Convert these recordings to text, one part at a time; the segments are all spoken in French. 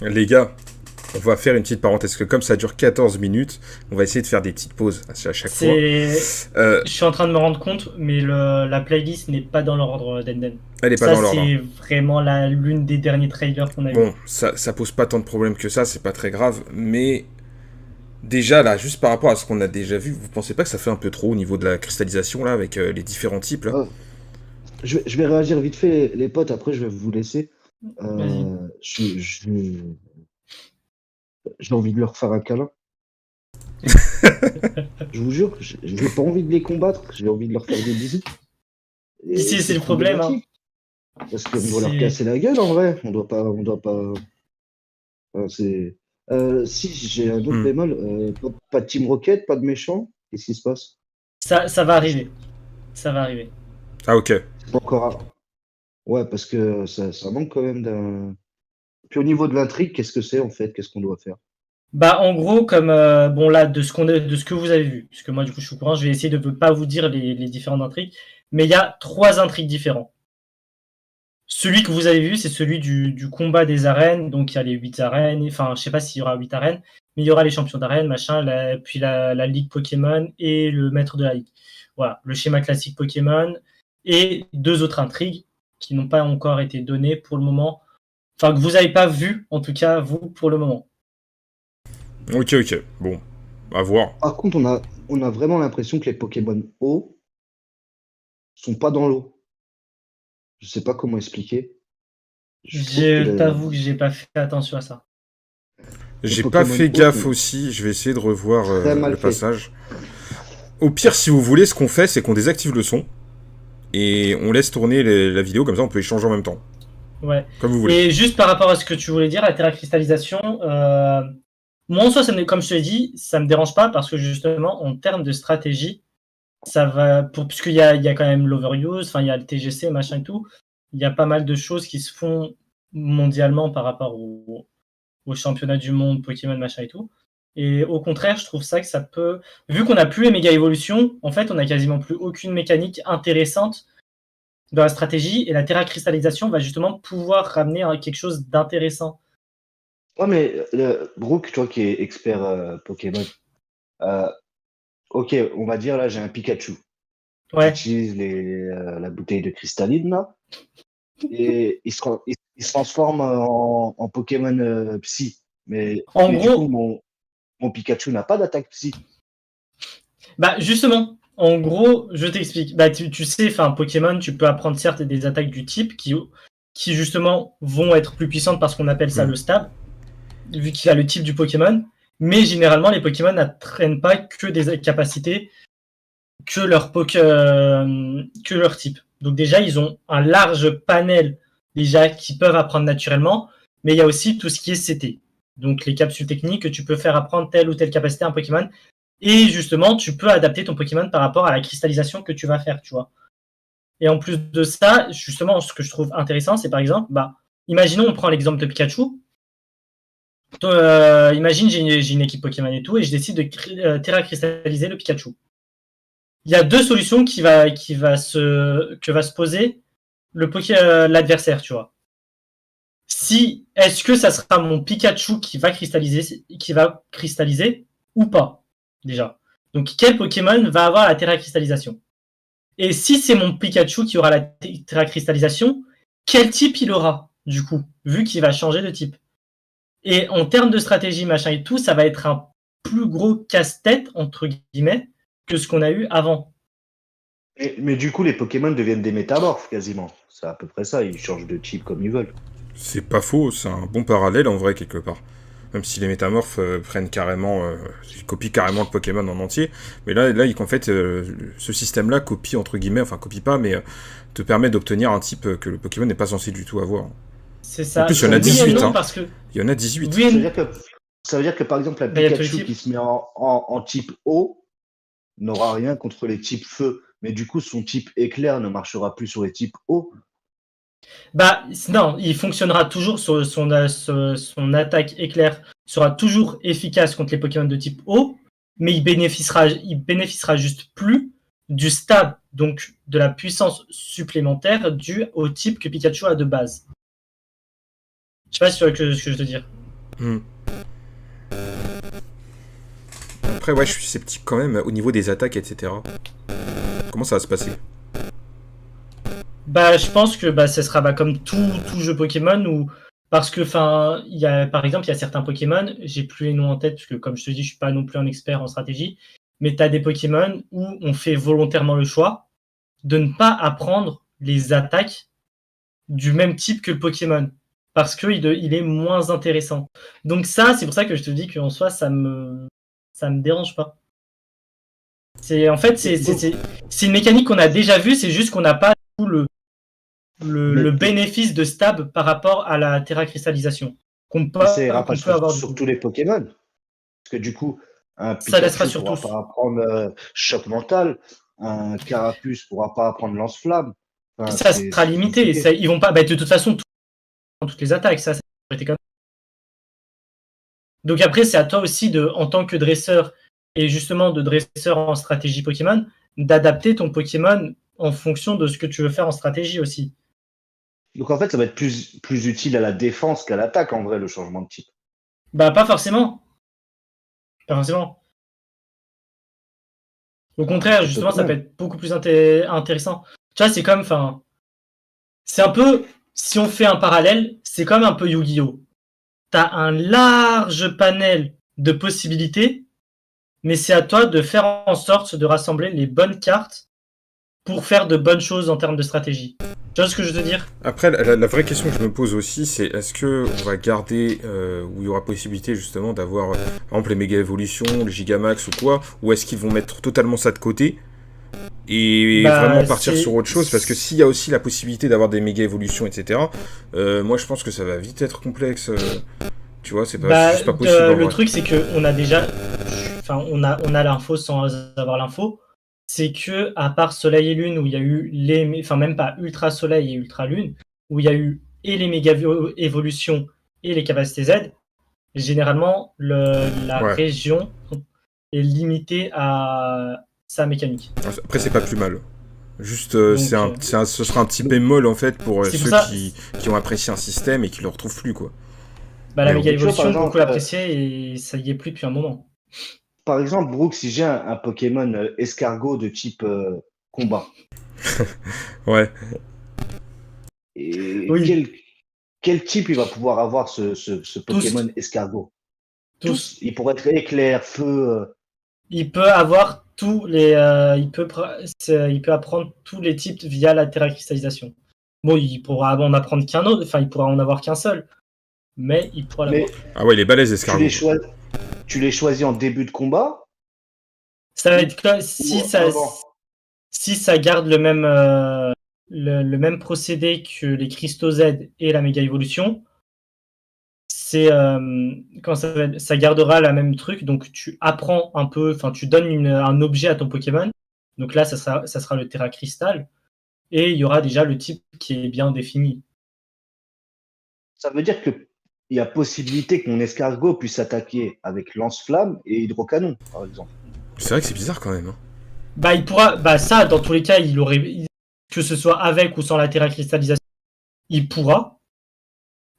Les gars, on va faire une petite parenthèse, parce que comme ça dure 14 minutes, on va essayer de faire des petites pauses à chaque fois. C'est... Euh, Je suis en train de me rendre compte, mais la playlist n'est pas dans l'ordre d'Enden. Elle est pas Ça, dans l'ordre, hein. c'est vraiment l'une des derniers trailers qu'on a eu. Bon, ça pose pas tant de problèmes que ça, c'est pas très grave, mais déjà là, juste par rapport à ce qu'on a déjà vu, vous pensez pas que ça fait un peu trop au niveau de la cristallisation là, avec les différents types là? Ah, je vais réagir vite fait, les potes, après je vais vous laisser. Vas-y. J'ai envie de leur faire un câlin. Je vous jure, j'ai pas envie de les combattre, j'ai envie de leur faire des bisous. Et Ici, c'est c'est le problème. Hein. problématique, parce qu'on doit leur C'est... casser la gueule en vrai. On doit pas. Enfin, si j'ai un autre Hmm. bémol, pas de Team Rocket, pas de méchant. Qu'est-ce qui se passe? Ça va arriver. Ça va arriver. Ah ok. C'est pas encore. Ouais, parce que ça manque quand même d'un. Puis au niveau de l'intrigue, qu'est-ce que c'est en fait? Qu'est-ce qu'on doit faire? Bah, en gros, comme bon là, de ce que vous avez vu, parce que moi, du coup, je suis au courant, je vais essayer de ne pas vous dire les différentes intrigues, mais il y a 3 intrigues différentes. Celui que vous avez vu, c'est celui du combat des arènes. Donc, il y a les 8 arènes. Enfin, je sais pas s'il y aura 8 arènes, mais il y aura les champions d'arène, machin, puis la ligue Pokémon et le maître de la ligue. Voilà, le schéma classique Pokémon et 2 autres intrigues qui n'ont pas encore été données pour le moment. Enfin, que vous n'avez pas vu, en tout cas, vous, pour le moment. Ok, ok. Bon, à voir. Par contre, on a vraiment l'impression que les Pokémon eau sont pas dans l'eau. Je sais pas comment expliquer. Je trouve que Je t'avoue que j'ai pas fait attention à ça. les J'ai pas Pokémon fait eau gaffe sont aussi, je vais essayer de revoir très mal le faits. passage. Au pire, si vous voulez, ce qu'on fait, c'est qu'on désactive le son et on laisse tourner la vidéo, comme ça on peut échanger en même temps. Ouais. Comme vous voulez. Et juste par rapport à ce que tu voulais dire, la terracristallisation, moi en soi, comme je te l'ai dit, ça me dérange pas parce que justement, en termes de stratégie, ça va, puisqu'il y a quand même l'overuse, enfin il y a le TGC, machin et tout, il y a pas mal de choses qui se font mondialement par rapport au championnat du monde, Pokémon, machin et tout. Et au contraire, je trouve ça que ça peut, vu qu'on n'a plus les méga évolutions, en fait, on a quasiment plus aucune mécanique intéressante dans la stratégie et la terracristallisation va justement pouvoir ramener quelque chose d'intéressant. Ouais, mais Brooke, toi qui es expert Pokémon, euh, ok, on va dire là, j'ai un Pikachu. Ouais. J'utilise la bouteille de cristalline là, et il se transforme en Pokémon Psy. En Mais du coup, gros, mon Pikachu n'a pas d'attaque Psy. bah justement, en gros, je t'explique. Bah tu sais, enfin Pokémon, tu peux apprendre certes des attaques du type qui justement vont être plus puissantes parce qu'on appelle ça Hmm. le stab, vu qu'il a le type du Pokémon. Mais généralement, les Pokémon n'apprennent pas que des capacités que leur type. Donc déjà, ils ont un large panel déjà qui peuvent apprendre naturellement, mais il y a aussi tout ce qui est CT. Donc les capsules techniques que tu peux faire apprendre telle ou telle capacité à un Pokémon. Et justement, tu peux adapter ton Pokémon par rapport à la cristallisation que tu vas faire, tu vois. Et en plus de ça, justement, ce que je trouve intéressant, c'est par exemple, bah, imaginons, on prend l'exemple de Pikachu. Imagine, j'ai une équipe Pokémon et tout, et je décide de terra-cristalliser le Pikachu. Il y a 2 solutions que va se poser l'adversaire, tu vois. Si est-ce que ça sera mon Pikachu qui va cristalliser ou pas déjà. Donc quel Pokémon va avoir la Terra cristallisation. Et si c'est mon Pikachu qui aura la Terra cristallisation, quel type il aura du coup, vu qu'il va changer de type. Et en termes de stratégie machin et tout, ça va être un plus gros casse-tête entre guillemets que ce qu'on a eu avant. Mais du coup, les Pokémon deviennent des métamorphes quasiment. C'est à peu près ça, ils changent de type comme ils veulent. C'est pas faux, c'est un bon parallèle en vrai quelque part. Même si les métamorphes prennent carrément, ils copient carrément le Pokémon en entier. Mais là, en fait, ce système-là copie entre guillemets, enfin copie pas, mais te permet d'obtenir un type que le Pokémon n'est pas censé du tout avoir. C'est En ça. plus, il y en Ça a veut dire Oui et 18, non hein. parce que Il y en a 18. oui, Ça veut dire que, ça veut dire que par exemple, un bah, il y a tous les Pikachu types. qui se met en type eau n'aura rien contre les types feu. Mais du coup, son type éclair ne marchera plus sur les types eau. Bah non, il fonctionnera toujours sur son attaque éclair sera toujours efficace contre les Pokémon de type eau, mais il bénéficiera juste plus du stab, donc de la puissance supplémentaire due au type que Pikachu a de base. Je sais pas si tu vois ce que je veux te dire. Hmm. Après, ouais, je suis sceptique quand même au niveau des attaques, etc. Comment ça va se passer? Bah, je pense que bah, ce sera bah, comme tout jeu Pokémon où parce que enfin, il y a par exemple, il y a certains Pokémon, j'ai plus les noms en tête parce que comme je te dis, je suis pas non plus un expert en stratégie, mais tu as des Pokémon où on fait volontairement le choix de ne pas apprendre les attaques du même type que le Pokémon parce que il est moins intéressant. Donc ça, c'est pour ça que je te dis qu'en soi, ça me dérange pas. C'est en fait c'est une mécanique qu'on a déjà vue, c'est juste qu'on n'a pas tout le Mais bénéfice de stab par rapport à la terracristallisation ça ira pas qu'on peut avoir du sur coup. tous les Pokémon. Parce que du coup, un Ça laissera Pikachu sur pourra tous. pas apprendre choc mental, un Carapuce pourra pas apprendre lance-flamme. Enfin, Ça sera c'est limité. Ça, compliqué. ils vont pas. Bah, de toute façon, toutes les attaques, ça aurait été comme. Donc après, c'est à toi aussi de, en tant que dresseur et justement de dresseur en stratégie Pokémon, d'adapter ton Pokémon en fonction de ce que tu veux faire en stratégie aussi. Donc en fait, ça va être plus utile à la défense qu'à l'attaque, en vrai, le changement de type. Bah pas forcément. Pas forcément. Au contraire, Un peu justement, quand ça peut même. être beaucoup plus intéressant. Tu vois, c'est comme, enfin, c'est un peu, si on fait un parallèle, c'est comme un peu Yu-Gi-Oh! T'as un large panel de possibilités, mais c'est à toi de faire en sorte de rassembler les bonnes cartes pour faire de bonnes choses en termes de stratégie. Tu vois ce que je veux dire? Après, la vraie question que je me pose aussi, c'est est-ce que on va garder, où il y aura possibilité justement d'avoir, par exemple, les méga évolutions, les gigamax ou quoi, ou est-ce qu'ils vont mettre totalement ça de côté et vraiment Bah, partir sur autre chose? Parce que s'il y a aussi la possibilité d'avoir des méga évolutions, etc., moi je pense que ça va vite être complexe. Tu vois, c'est bah, juste pas possible en le vrai. truc, c'est que on a déjà, enfin, on a l'info sans avoir l'info. C'est que, à part Soleil et Lune, où il y a eu les, enfin, même pas Ultra Soleil et Ultra Lune, où il y a eu et les méga évolutions et les capacités Z, généralement, la Ouais. région est limitée à sa mécanique. Après, c'est pas plus mal. Juste, Donc, ce sera un petit Donc, bémol en fait pour c'est pour ceux ça, qui ont apprécié un système et qui le retrouvent plus, quoi. bah, la Mais bon. méga mais tu vois, évolution, beaucoup l'appréciaient et ça y est plus depuis un moment. par exemple, Brooke, si j'ai un Pokémon escargot de type combat, Ouais. et Oui, quel type il va pouvoir avoir ce tous, Pokémon escargot? tous. Tous, il pourrait être éclair, feu. Il peut avoir tous les, il peut apprendre tous les types via la terracristallisation. Bon, il pourra en apprendre qu'un autre, enfin, il pourra en avoir qu'un seul, mais il pourra l'avoir. Mais Ah ouais, il est balèze, tu les, escargot. choi- tu les choisis en début de combat Ça va ou, être comme ou avant? si ça garde le même procédé que les cristaux Z et la méga évolution, c'est quand ça gardera la même truc. Donc tu apprends un peu, enfin tu donnes un objet à ton Pokémon. Donc là, ça sera le Terra Crystal et il y aura déjà le type qui est bien défini. Ça veut dire qu'il y a possibilité que mon escargot puisse attaquer avec lance-flamme et hydrocanon, par exemple. C'est vrai que c'est bizarre quand même, hein. Bah il pourra, bah ça dans tous les cas, que ce soit avec ou sans la Terra Cristallisation, il pourra.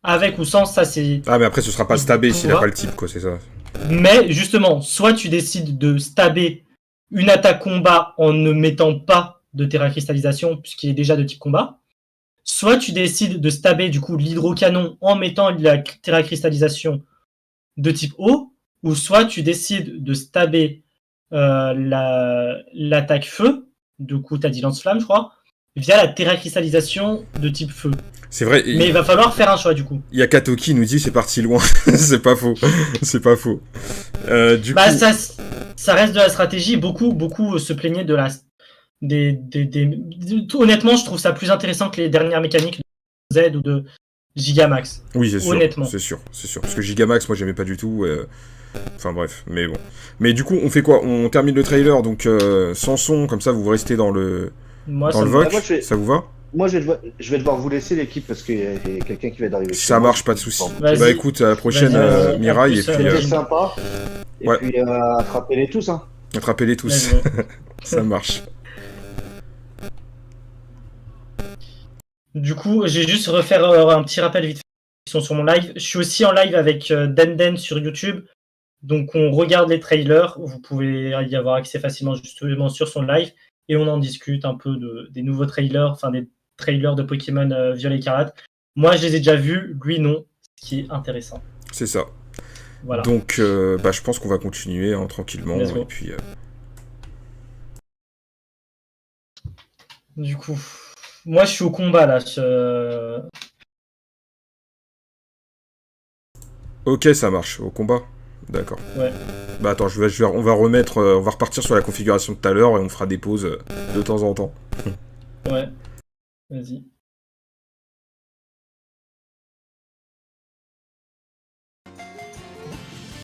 Avec ou sans, ça c'est, Ah, mais après, ce sera pas il stabé s'il a pas pourra. le type, quoi, c'est ça. Mais justement, soit tu décides de stabber une attaque combat en ne mettant pas de terra cristallisation puisqu'il est déjà de type combat, soit tu décides de stabber du coup l'hydrocanon en mettant la terra cristallisation de type eau, ou soit tu décides de stabber l'attaque feu, du coup tu as dit lance-flamme je crois, via la terra cristallisation de type feu. C'est vrai, Mais il va falloir faire un choix du coup. y a Kato qui nous dit c'est parti loin. C'est pas faux. C'est pas faux. Du Bah coup, ça reste de la stratégie. Beaucoup se plaignaient de la honnêtement, je trouve ça plus intéressant que les dernières mécaniques de Z ou de Gigamax. oui, c'est sûr, Honnêtement. c'est sûr, c'est sûr. Parce que Gigamax, moi, j'aimais pas du tout. Enfin bref, mais bon. Mais du coup, on fait quoi? On termine le trailer, donc sans son, comme ça, vous restez dans le Moi, dans ça le me va. Ah, moi, VOC. Ça vous va? je vais devoir vous laisser l'équipe parce qu'il y a quelqu'un qui va d'arriver chez Ça moi. marche, pas de souci. Vas-y. Bah écoute, à la prochaine, Vas-y, à Mirai, plus, et puis C'était sympa. Et ouais. puis, attrapez-les tous. Hein. attrapez-les tous. Vas-y. Ça marche. Du coup, j'ai juste refaire un petit rappel vite fait. sont sur mon live. Je suis aussi en live avec Denden sur YouTube. Donc, on regarde les trailers. Vous pouvez y avoir accès facilement justement sur son live. Et on en discute un peu des nouveaux trailers, enfin des trailers de Pokémon Violet Écarlate. Moi, je les ai déjà vus. Lui, non. Ce qui est intéressant. C'est ça. Voilà. Donc, je pense qu'on va continuer tranquillement. Let's go. Et puis, Du coup, moi, je suis au combat, là. Ok, ça marche. Au combat. D'accord. Ouais. Bah attends, on va remettre, on va repartir sur la configuration de tout à l'heure et on fera des pauses de temps en temps. Ouais. Vas-y.